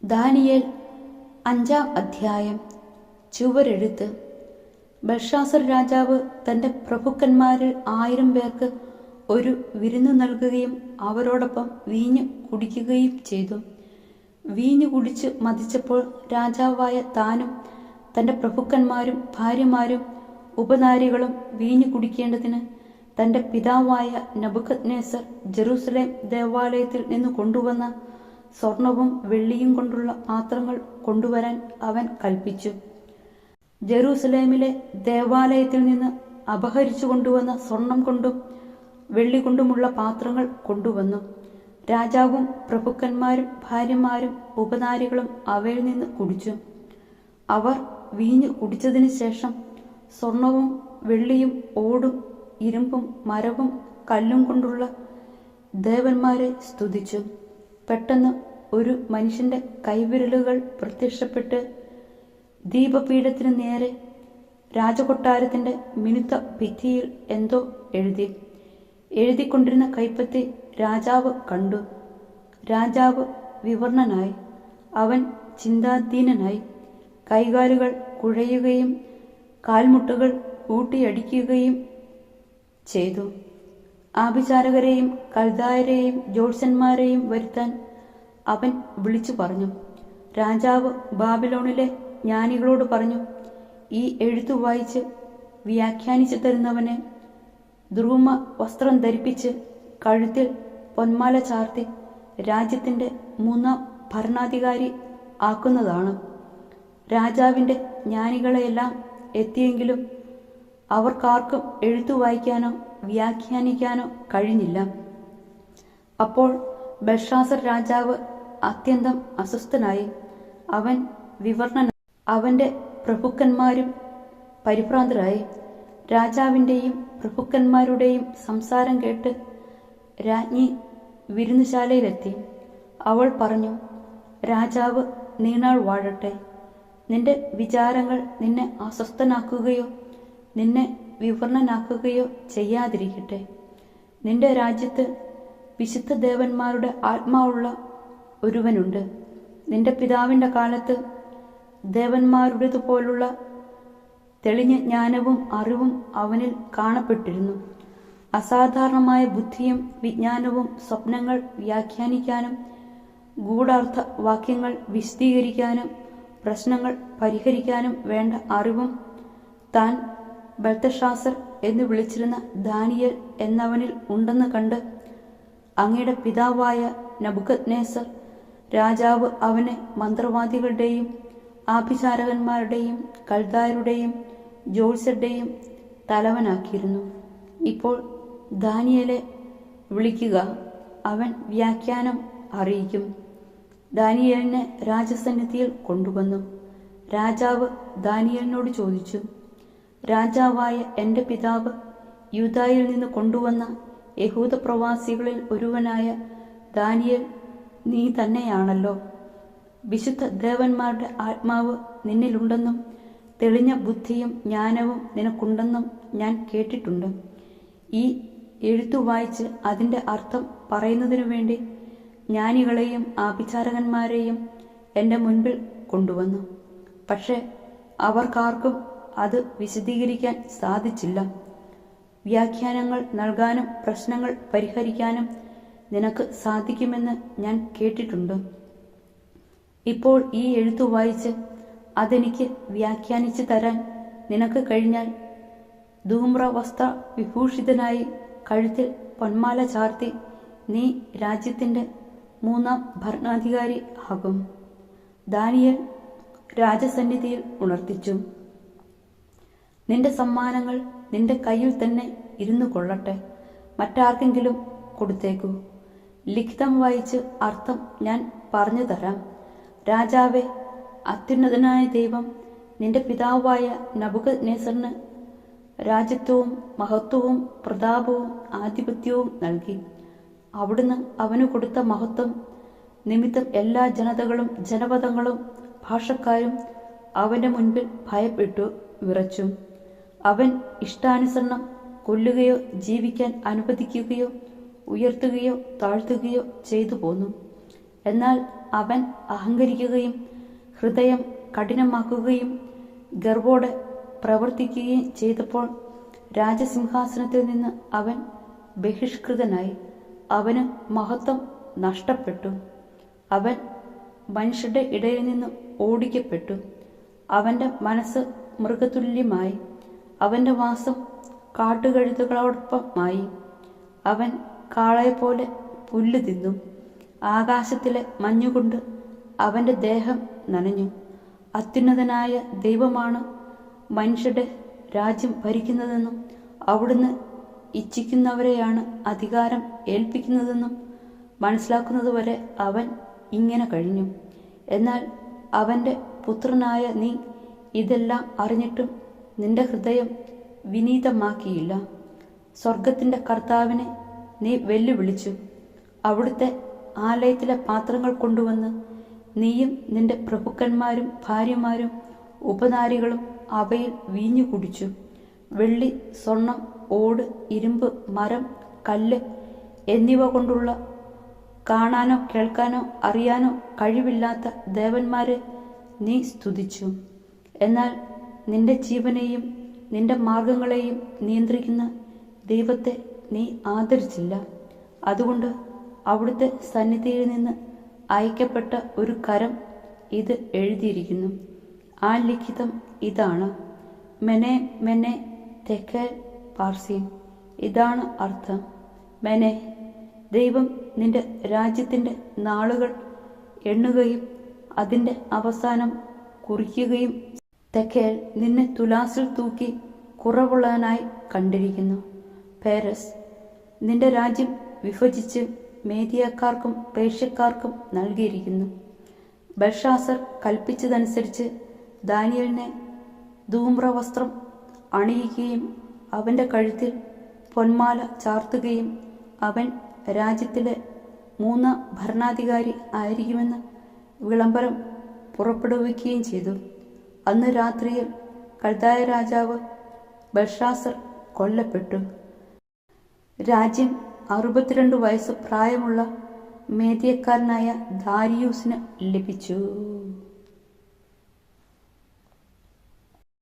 Daniel 5-ാം അധ്യായം. ചുവരെഴുത്ത്. ബൽഷാസർ രാജാവ് തൻ്റെ പ്രഭുക്കന്മാരിൽ 1000 പേർക്ക് ഒരു വിരുന്നു നൽകുകയും അവരോടൊപ്പം വീഞ്ഞ് കുടിക്കുകയും ചെയ്തു. വീഞ്ഞു കുടിച്ച് മതിച്ചപ്പോൾ രാജാവായ താനും തൻ്റെ പ്രഭുക്കന്മാരും ഭാര്യമാരും ഉപനാരികളും വീഞ്ഞു കുടിക്കേണ്ടതിന് തൻ്റെ പിതാവായ നെബൂഖദ്നേസർ ജെറൂസലേം ദേവാലയത്തിൽ നിന്ന് കൊണ്ടുവന്ന സ്വർണവും വെള്ളിയും കൊണ്ടുള്ള പാത്രങ്ങൾ കൊണ്ടുവരാൻ അവൻ കൽപ്പിച്ചു. ജെറൂസലേമിലെ ദേവാലയത്തിൽ നിന്ന് അപഹരിച്ചു കൊണ്ടുവന്ന സ്വർണം കൊണ്ടും വെള്ളി കൊണ്ടുമുള്ള പാത്രങ്ങൾ കൊണ്ടുവന്നു. രാജാവും പ്രഭുക്കന്മാരും ഭാര്യമാരും ഉപനാരികളും അവയിൽ നിന്ന് കുടിച്ചു. അവർ വീഞ്ഞു കുടിച്ചതിന് ശേഷം സ്വർണവും വെള്ളിയും ഓടും ഇരുമ്പും മരവും കല്ലും കൊണ്ടുള്ള ദേവന്മാരെ സ്തുതിച്ചു. പെട്ടെന്ന് ഒരു മനുഷ്യന്റെ കൈവിരലുകൾ പ്രത്യക്ഷപ്പെട്ട് ദീപപീഠത്തിന് നേരെ രാജകൊട്ടാരത്തിന്റെ മിനുത്ത ഭിത്തിയിൽ എന്തോ എഴുതിക്കൊണ്ടിരുന്ന കൈപ്പത്തി രാജാവ് കണ്ടു. രാജാവ് വിവരണനായി. അവൻ ചിന്താധീനനായി. കൈകാലുകൾ കുഴയുകയും കാൽമുട്ടുകൾ കൂട്ടിയടിക്കുകയും ചെയ്തു. ആഭിചാരകരെയും കൽദായരെയും ജ്യോത്സ്യന്മാരെയും വരുത്താൻ അവൻ വിളിച്ചു പറഞ്ഞു. രാജാവ് ബാബിലോണിലെ ജ്ഞാനികളോട് പറഞ്ഞു, ഈ എഴുത്തു വായിച്ച് വ്യാഖ്യാനിച്ചു തരുന്നവനെ ധൂമ വസ്ത്രം ധരിപ്പിച്ച് കഴുത്തിൽ പൊന്മാല ചാർത്തി രാജ്യത്തിൻ്റെ 3-ാം ഭരണാധികാരി ആക്കുന്നതാണ്. രാജാവിൻ്റെ ജ്ഞാനികളെയെല്ലാം എത്തിയെങ്കിലും അവർക്കാർക്കും എഴുത്തു വായിക്കാനോ വ്യാഖ്യാനിക്കാനോ കഴിഞ്ഞില്ല. അപ്പോൾ ബൽഷാസർ രാജാവ് അത്യന്തം അസ്വസ്ഥനായി. അവൻ വിവരണനായി. അവൻ്റെ പ്രഭുക്കന്മാരും പരിഭ്രാന്തരായി. രാജാവിൻ്റെയും പ്രഭുക്കന്മാരുടെയും സംസാരം കേട്ട് രാജ്ഞി വിരുന്നുശാലയിലെത്തി. അവൾ പറഞ്ഞു, രാജാവ് നീണാൾ വാഴട്ടെ. നിന്റെ വിചാരങ്ങൾ നിന്നെ അസ്വസ്ഥനാക്കുകയോ നിന്നെ വിവരണനാക്കുകയോ ചെയ്യാതിരിക്കട്ടെ. നിന്റെ രാജ്യത്ത് വിശുദ്ധ ദേവന്മാരുടെ ആത്മാവുള്ള ഒരുവനുണ്ട്. നിന്റെ പിതാവിൻ്റെ കാലത്ത് ദേവന്മാരുടേതുപോലുള്ള തെളിഞ്ഞ ജ്ഞാനവും അറിവും അവനിൽ കാണപ്പെട്ടിരുന്നു. അസാധാരണമായ ബുദ്ധിയും വിജ്ഞാനവും സ്വപ്നങ്ങൾ വ്യാഖ്യാനിക്കാനും ഗൂഢാർത്ഥ വാക്യങ്ങൾ വിശദീകരിക്കാനും പ്രശ്നങ്ങൾ പരിഹരിക്കാനും വേണ്ട അറിവും താൻ ബെൽത്തഷാസർ എന്ന് വിളിച്ചിരുന്ന ദാനിയേൽ എന്നവനിൽ ഉണ്ടെന്ന് കണ്ട് അങ്ങയുടെ പിതാവായ നെബൂഖദ്നേസർ രാജാവ് അവനെ മന്ത്രവാദികളുടെയും ആഭിചാരകന്മാരുടെയും കൽദായരുടെയും ജ്യോത്സ്യരുടെയും തലവനാക്കിയിരുന്നു. ഇപ്പോൾ ദാനിയേലെ വിളിക്കുക, അവൻ വ്യാഖ്യാനം അറിയിക്കും. ദാനിയേലിനെ രാജസന്നിധിയിൽ കൊണ്ടുവന്നു. രാജാവ് ദാനിയേലിനോട് ചോദിച്ചു, രാജാവായ എൻ്റെ പിതാവ് യൂദായിൽ നിന്ന് കൊണ്ടുവന്ന യഹൂദ പ്രവാസികളിൽ ഒരുവനായ ദാനിയേൽ നീ തന്നെയാണല്ലോ. വിശുദ്ധ ദേവന്മാരുടെ ആത്മാവ് നിന്നിലുണ്ടെന്നും തെളിഞ്ഞ ബുദ്ധിയും ജ്ഞാനവും നിനക്കുണ്ടെന്നും ഞാൻ കേട്ടിട്ടുണ്ട്. ഈ എഴുത്തു വായിച്ച് അതിൻ്റെ അർത്ഥം പറയുന്നതിനു വേണ്ടി ജ്ഞാനികളെയും ആഭിചാരകന്മാരെയും എൻ്റെ മുൻപിൽ കൊണ്ടുവന്നു. പക്ഷേ അവർക്കാർക്കും അത് വിശദീകരിക്കാൻ സാധിച്ചില്ല. വ്യാഖ്യാനങ്ങൾ നൽകാനും പ്രശ്നങ്ങൾ പരിഹരിക്കാനും നിനക്ക് സാധിക്കുമെന്ന് ഞാൻ കേട്ടിട്ടുണ്ട്. ഇപ്പോൾ ഈ എഴുത്തു വായിച്ച് അതെനിക്ക് വ്യാഖ്യാനിച്ചു തരാൻ നിനക്ക് കഴിഞ്ഞാൽ ധൂമ്രവസ്ത്ര വിഭൂഷിതനായി കഴുത്തിൽ പൊന്മാല ചാർത്തി നീ രാജ്യത്തിൻ്റെ 3-ാം ഭരണാധികാരി ആകും. ദാനിയേൽ രാജസന്നിധിയിൽ ഉണർത്തിച്ചു. നിന്റെ സമ്മാനങ്ങൾ നിന്റെ കയ്യിൽ തന്നെ ഇരുന്നു കൊള്ളട്ടെ. മറ്റാർക്കെങ്കിലും കൊടുത്തേക്കൂ. ലിഖിതം വായിച്ച് അർത്ഥം ഞാൻ പറഞ്ഞു തരാം. രാജാവേ, അത്യുന്നതനായ ദൈവം നിന്റെ പിതാവായ നെബൂഖദ്നേസറിന് രാജ്യത്വവും മഹത്വവും പ്രതാപവും ആധിപത്യവും നൽകി. അവിടുന്ന് അവന് കൊടുത്ത മഹത്വം നിമിത്തം എല്ലാ ജനതകളും ജനപദങ്ങളും ഭാഷക്കാരും അവൻ്റെ മുൻപിൽ ഭയപ്പെട്ടു വിറച്ചു. അവൻ ഇഷ്ടാനുസരണം കൊല്ലുകയോ ജീവിക്കാൻ അനുവദിക്കുകയോ ഉയർത്തുകയോ താഴ്ത്തുകയോ ചെയ്തു പോന്നു. എന്നാൽ അവൻ അഹങ്കരിക്കുകയും ഹൃദയം കഠിനമാക്കുകയും ഗർവോടെ പ്രവർത്തിക്കുകയും ചെയ്തപ്പോൾ രാജസിംഹാസനത്തിൽ നിന്ന് അവൻ ബഹിഷ്കൃതനായി. അവന് മഹത്വം നഷ്ടപ്പെട്ടു. അവൻ മനുഷ്യരുടെ ഇടയിൽ നിന്ന് ഓടിക്കപ്പെട്ടു. അവന്റെ മനസ്സ് മൃഗതുല്യമായി. അവന്റെ വാസം കാട്ടുകഴുതകളോടൊപ്പമായി. അവൻ കാളയെപ്പോലെ പുല്ല് തിന്നു. ആകാശത്തിലെ മഞ്ഞുകൊണ്ട് അവന്റെ ദേഹം നനഞ്ഞു. അത്യുന്നതനായ ദൈവമാണ് മനുഷ്യരുടെ രാജ്യം ഭരിക്കുന്നതെന്നും അവിടുന്ന് ഇച്ഛിക്കുന്നവരെയാണ് അധികാരം ഏൽപ്പിക്കുന്നതെന്നും മനസ്സിലാക്കുന്നതുവരെ അവൻ ഇങ്ങനെ കഴിഞ്ഞു. എന്നാൽ അവന്റെ പുത്രനായ നീ ഇതെല്ലാം അറിഞ്ഞിട്ടും നിന്റെ ഹൃദയം വിനീതമാക്കിയില്ല. സ്വർഗത്തിന്റെ കർത്താവിനെ നീ വെല്ലുവിളിച്ചു. അവിടുത്തെ ആലയത്തിലെ പാത്രങ്ങൾ കൊണ്ടുവന്ന് നീയും നിന്റെ പ്രഭുക്കന്മാരും ഭാര്യമാരും ഉപനാരികളും അവയിൽ വീഞ്ഞു കുടിച്ചു. വെള്ളി, സ്വർണം, ഓട്, ഇരുമ്പ്, മരം, കല്ല് എന്നിവ കൊണ്ടുള്ള കാണാനോ കേൾക്കാനോ അറിയാനോ കഴിവില്ലാത്ത ദേവന്മാരെ നീ സ്തുതിച്ചു. എന്നാൽ നിന്റെ ജീവനെയും നിന്റെ മാർഗങ്ങളെയും നിയന്ത്രിക്കുന്ന ദൈവത്തെ നീ ആദരിച്ചില്ല. അതുകൊണ്ട് അവിടുത്തെ സന്നിധിയിൽ നിന്ന് അയക്കപ്പെട്ട ഒരു കരം ഇത് എഴുതിയിരിക്കുന്നു. ആ ലിഖിതം ഇതാണ്: മെനെ മെനെ തെക്കേൽ പാർസീൻ. ഇതാണ് അർത്ഥം: മെനെ, ദൈവം നിന്റെ രാജ്യത്തിൻ്റെ നാളുകൾ എണ്ണുകയും അതിൻ്റെ അവസാനം കുറിക്കുകയും തെക്കേൽ, നിന്നെ തുലാസിൽ തൂക്കി കുറവുള്ളവനായി കണ്ടിരിക്കുന്നു. പേരസ്, നിന്റെ രാജ്യം വിഭജിച്ച് മേദിയക്കാർക്കും പേർഷ്യക്കാർക്കും നൽകിയിരിക്കുന്നു. ബൽഷാസർ കൽപ്പിച്ചതനുസരിച്ച് ദാനിയേലിനെ ധൂമ്രവസ്ത്രം അണിയിക്കുകയും അവൻ്റെ കഴുത്തിൽ പൊന്മാല ചാർത്തുകയും അവൻ രാജ്യത്തിലെ 3 ഭരണാധികാരി ആയിരിക്കുമെന്ന് വിളംബരം പുറപ്പെടുവിക്കുകയും ചെയ്തു. അന്ന് രാത്രിയിൽ കൽദായ രാജാവ് ബൽഷാസർ കൊല്ലപ്പെട്ടു. രാജ്യം 62 വയസ്സ് പ്രായമുള്ള മേദിയക്കാരനായ ദാരിയൂസിന് ലഭിച്ചു.